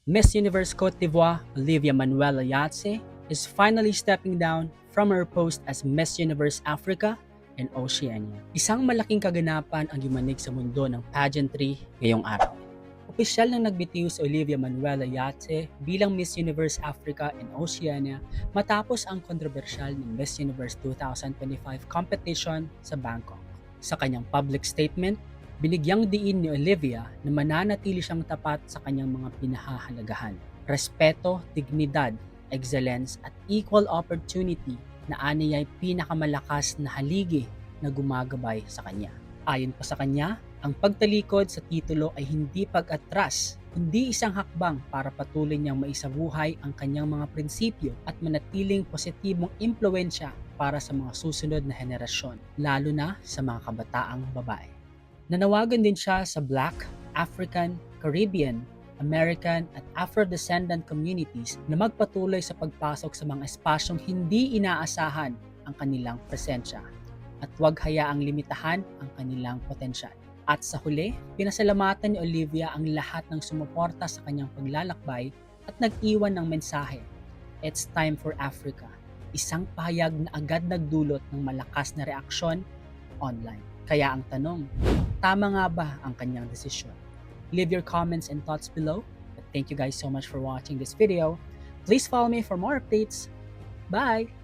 Miss Universe Cote d'Ivoire Olivia Manuela Yatse is finally stepping down from her post as Miss Universe Africa and Oceania. Isang malaking kaganapan ang yumanig sa mundo ng pageantry ngayong araw. Opisyal na nagbitiw si Olivia Manuela Yatse bilang Miss Universe Africa and Oceania matapos ang kontrobersyal ng Miss Universe 2025 competition sa Bangkok. Sa kanyang public statement, binigyang diin ni Olivia na mananatili siyang tapat sa kanyang mga pinahahalagahan. Respeto, dignidad, excellence at equal opportunity na aniya'y pinakamalakas na haligi na gumagabay sa kanya. Ayon pa sa kanya, ang pagtalikod sa titulo ay hindi pag-atras, kundi isang hakbang para patuloy niyang maisabuhay ang kanyang mga prinsipyo at manatiling positibong impluensya para sa mga susunod na henerasyon, lalo na sa mga kabataang babae. Nanawagan din siya sa Black, African, Caribbean, American at Afro-descendant communities na magpatuloy sa pagpasok sa mga espasyong hindi inaasahan ang kanilang presensya at huwag hayaang limitahan ang kanilang potensyal. At sa huli, pinasalamatan ni Olivia ang lahat ng sumuporta sa kanyang paglalakbay at nag-iwan ng mensahe, "It's time for Africa." Isang pahayag na agad nagdulot ng malakas na reaksyon online. Kaya ang tanong, tama nga ba ang kanyang desisyon? Leave your comments and thoughts below. But thank you guys so much for watching this video. Please follow me for more updates. Bye!